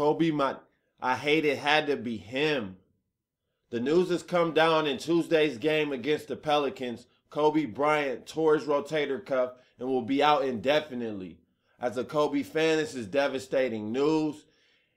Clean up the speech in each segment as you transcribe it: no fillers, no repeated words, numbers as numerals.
I hate it had to be him. The news has come down in Tuesday's game against the Pelicans. Kobe Bryant tore his rotator cuff and will be out indefinitely. As a Kobe fan, this is devastating news.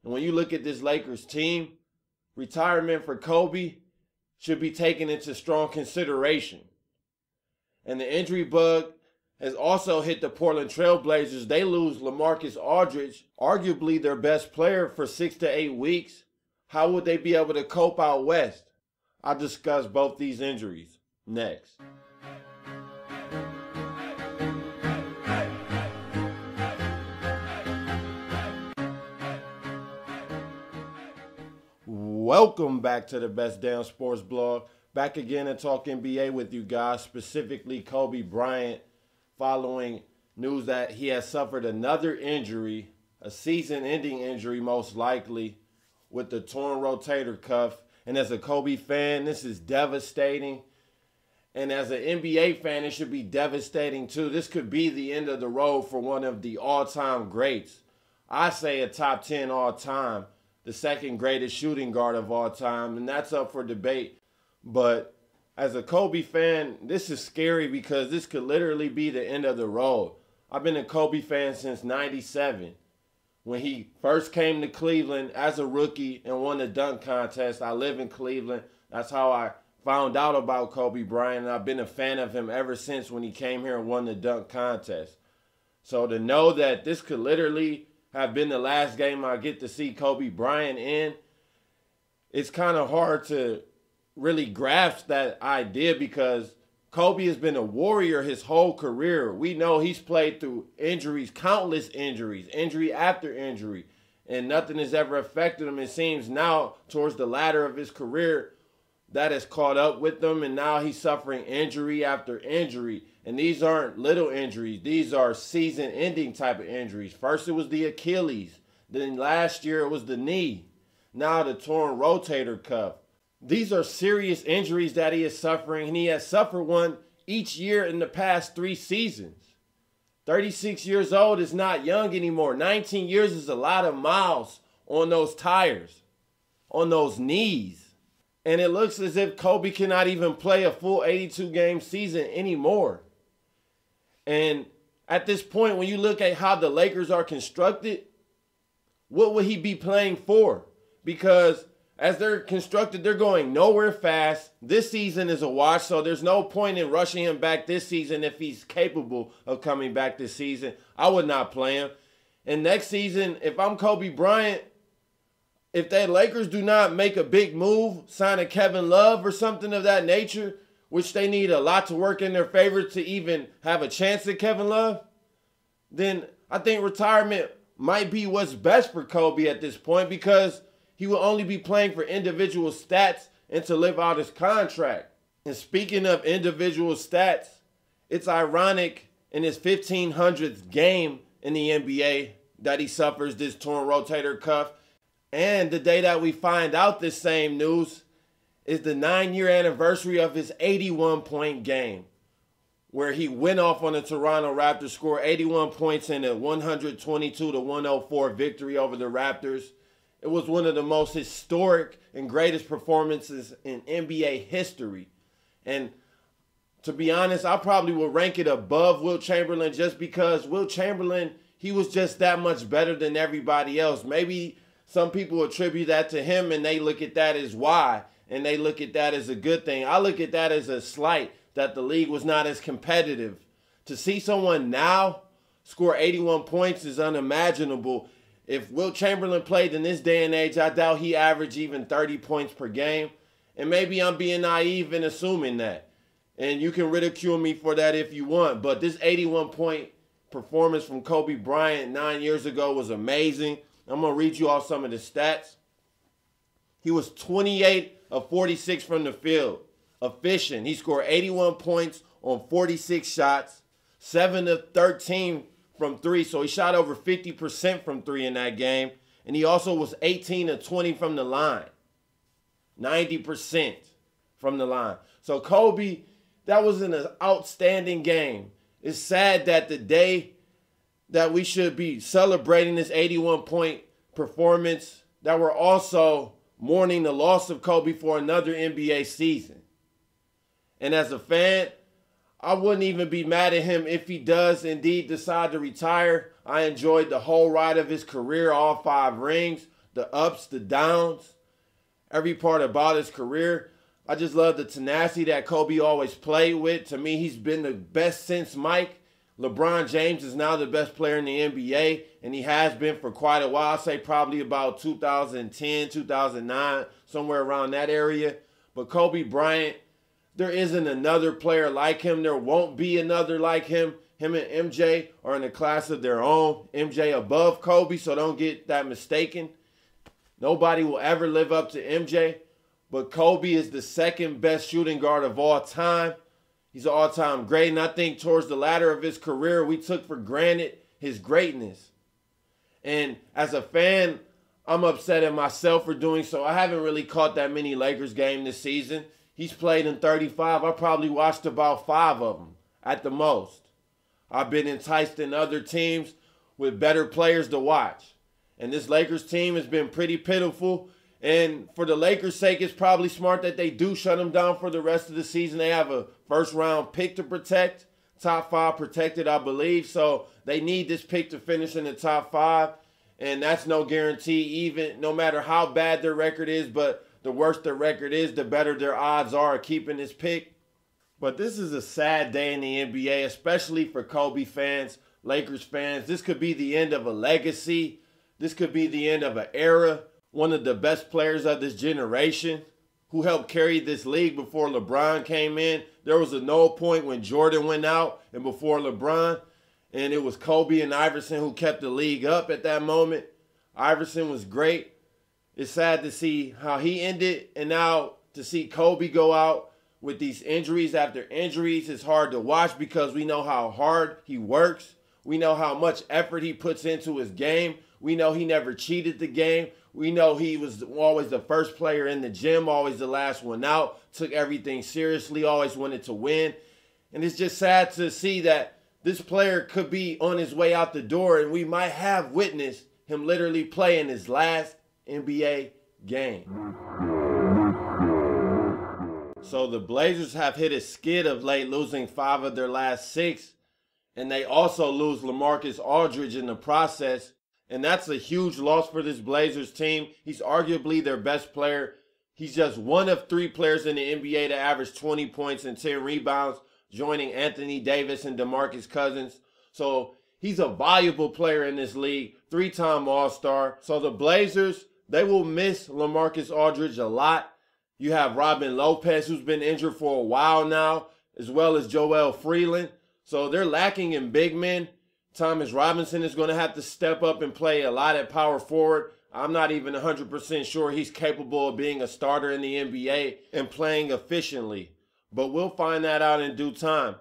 And when you look at this Lakers team, retirement for Kobe should be taken into strong consideration. And the injury bug has also hit the Portland Trail Blazers. They lose LaMarcus Aldridge, arguably their best player, for 6 to 8 weeks. How would they be able to cope out west? I'll discuss both these injuries next. Welcome back to the Best Damn Sports Blog. Back again and talk NBA with you guys, specifically Kobe Bryant, following news that he has suffered another injury, a season-ending injury most likely, with the torn rotator cuff. And as a Kobe fan, this is devastating. And as an NBA fan, it should be devastating too. This could be the end of the road for one of the all-time greats. I say a top 10 all-time, the second greatest shooting guard of all time, and that's up for debate. But as a Kobe fan, this is scary because this could literally be the end of the road. I've been a Kobe fan since '97. When he first came to Cleveland as a rookie and won the dunk contest. I live in Cleveland. That's how I found out about Kobe Bryant, and I've been a fan of him ever since when he came here and won the dunk contest. So to know that this could literally have been the last game I get to see Kobe Bryant in, it's kind of hard to really grasp that idea because Kobe has been a warrior his whole career. We know he's played through injuries, countless injuries, injury after injury, and nothing has ever affected him. It seems now towards the latter of his career that has caught up with him, and now he's suffering injury after injury. And these aren't little injuries. These are season-ending type of injuries. First it was the Achilles. Then last year it was the knee. Now the torn rotator cuff. These are serious injuries that he is suffering, and he has suffered one each year in the past 3 seasons. 36 years old is not young anymore. 19 years is a lot of miles on those tires, on those knees. And it looks as if Kobe cannot even play a full 82-game season anymore. And at this point, when you look at how the Lakers are constructed, what would he be playing for? Because as they're constructed, they're going nowhere fast. This season is a wash, so there's no point in rushing him back this season if he's capable of coming back this season. I would not play him. And next season, if I'm Kobe Bryant, if the Lakers do not make a big move, sign a Kevin Love or something of that nature, which they need a lot to work in their favor to even have a chance at Kevin Love, then I think retirement might be what's best for Kobe at this point because he will only be playing for individual stats and to live out his contract. And speaking of individual stats, it's ironic in his 1500th game in the NBA that he suffers this torn rotator cuff. And the day that we find out this same news is the 9-year anniversary of his 81-point game, where he went off on the Toronto Raptors, scored 81 points in a 122-104 victory over the Raptors. It was one of the most historic and greatest performances in NBA history. And to be honest, I probably would rank it above Wilt Chamberlain just because Wilt Chamberlain, he was just that much better than everybody else. Maybe some people attribute that to him and they look at that as why, and they look at that as a good thing. I look at that as a slight that the league was not as competitive. To see someone now score 81 points is unimaginable. If Wilt Chamberlain played in this day and age, I doubt he averaged even 30 points per game. And maybe I'm being naive in assuming that. And you can ridicule me for that if you want. But this 81-point performance from Kobe Bryant 9 years ago was amazing. I'm going to read you off some of the stats. He was 28 of 46 from the field. Efficient. He scored 81 points on 46 shots. 7 of 13 from 3. So he shot over 50% from 3 in that game. And he also was 18 of 20 from the line. 90% from the line. So Kobe, that was an outstanding game. It's sad that the day that we should be celebrating this 81-point performance that were also mourning the loss of Kobe for another NBA season. And as a fan, I wouldn't even be mad at him if he does indeed decide to retire. I enjoyed the whole ride of his career, all 5 rings, the ups, the downs, every part about his career. I just love the tenacity that Kobe always played with. To me, he's been the best since Mike. LeBron James is now the best player in the NBA, and he has been for quite a while. I'd say probably about 2010, 2009, somewhere around that area. But Kobe Bryant, there isn't another player like him. There won't be another like him. Him and MJ are in a class of their own. MJ above Kobe, so don't get that mistaken. Nobody will ever live up to MJ. But Kobe is the second best shooting guard of all time. He's an all-time great. And I think towards the latter of his career, we took for granted his greatness. And as a fan, I'm upset at myself for doing so. I haven't really caught that many Lakers games this season. He's played in 35. I probably watched about 5 of them at the most. I've been enticed in other teams with better players to watch. And this Lakers team has been pretty pitiful. And for the Lakers' sake, it's probably smart that they do shut him down for the rest of the season. They have a first-round pick to protect, top 5 protected, I believe. So they need this pick to finish in the top 5. And that's no guarantee, even no matter how bad their record is. But the worse their record is, the better their odds are of keeping this pick. But this is a sad day in the NBA, especially for Kobe fans, Lakers fans. This could be the end of a legacy. This could be the end of an era. One of the best players of this generation who helped carry this league before LeBron came in. There was a no point when Jordan went out and before LeBron. And it was Kobe and Iverson who kept the league up at that moment. Iverson was great. It's sad to see how he ended, and now to see Kobe go out with these injuries after injuries. It's hard to watch because we know how hard he works. We know how much effort he puts into his game. We know he never cheated the game. We know he was always the first player in the gym, always the last one out, took everything seriously, always wanted to win. And it's just sad to see that this player could be on his way out the door, and we might have witnessed him literally playing his last NBA game. So the Blazers have hit a skid of late, losing 5 of their last 6. And they also lose LaMarcus Aldridge in the process. And that's a huge loss for this Blazers team. He's arguably their best player. He's just one of 3 players in the NBA to average 20 points and 10 rebounds, joining Anthony Davis and DeMarcus Cousins. So he's a valuable player in this league, 3-time All-Star. So the Blazers, they will miss LaMarcus Aldridge a lot. You have Robin Lopez, who's been injured for a while now, as well as Joel Freeland. So they're lacking in big men. Thomas Robinson is going to have to step up and play a lot at power forward. I'm not even 100% sure he's capable of being a starter in the NBA and playing efficiently. But we'll find that out in due time.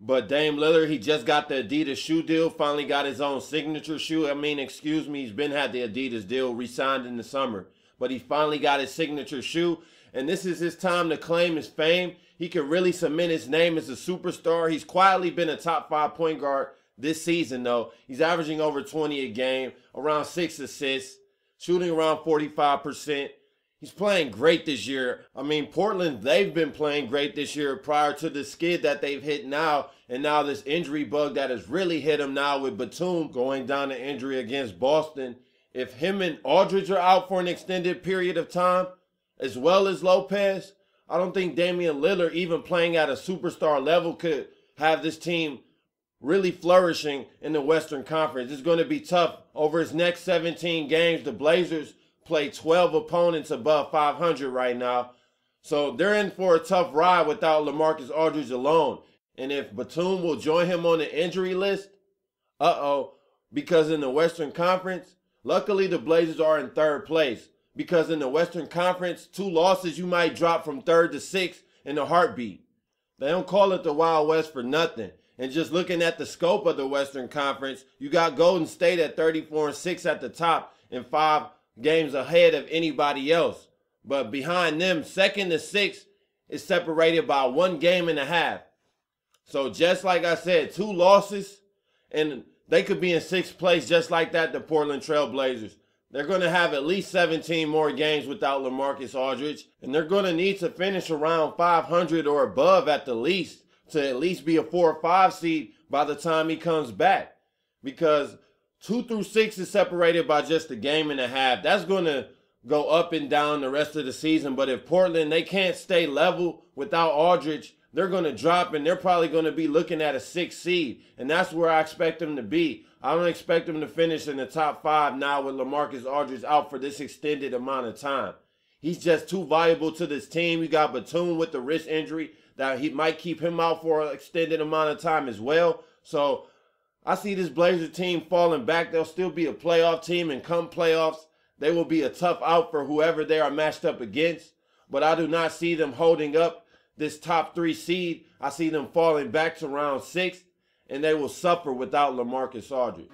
But Dame Lillard, he just got the Adidas shoe deal, finally got his own signature shoe. He's been had the Adidas deal re-signed in the summer. But he finally got his signature shoe. And this is his time to claim his fame. He can really cement his name as a superstar. He's quietly been a top 5 point guard this season, though. He's averaging over 20 a game, around 6 assists, shooting around 45%. He's playing great this year. Portland, they've been playing great this year prior to the skid that they've hit now. And now this injury bug that has really hit him now with Batum going down to injury against Boston. If him and Aldridge are out for an extended period of time, as well as Lopez, I don't think Damian Lillard, even playing at a superstar level, could have this team really flourishing in the Western Conference. It's going to be tough. Over his next 17 games, the Blazers play 12 opponents above 500 right now. So they're in for a tough ride without LaMarcus Aldridge alone. And if Batum will join him on the injury list, because in the Western Conference, luckily the Blazers are in 3rd place. Because in the Western Conference, 2 losses, you might drop from 3rd to 6th in a heartbeat. They don't call it the Wild West for nothing. And just looking at the scope of the Western Conference, you got Golden State at 34-6 at the top and 5 games ahead of anybody else. But behind them, 2nd to 6th is separated by 1.5 games. So just like I said, 2 losses, and they could be in 6th place just like that, the Portland Trail Blazers. They're going to have at least 17 more games without LaMarcus Aldridge, and they're going to need to finish around 500 or above at the least to at least be a 4 or 5 seed by the time he comes back. Because 2 through 6 is separated by just a game and a half. That's going to go up and down the rest of the season. But if Portland, they can't stay level without Aldridge, they're going to drop, and they're probably going to be looking at a 6 seed. And that's where I expect them to be. I don't expect them to finish in the top 5 now with LaMarcus Aldridge out for this extended amount of time. He's just too valuable to this team. You got Batum with the wrist injury that he might keep him out for an extended amount of time as well. So I see this Blazers team falling back. They'll still be a playoff team, and come playoffs, they will be a tough out for whoever they are matched up against. But I do not see them holding up this top 3 seed. I see them falling back to round 6, and they will suffer without LaMarcus Aldridge.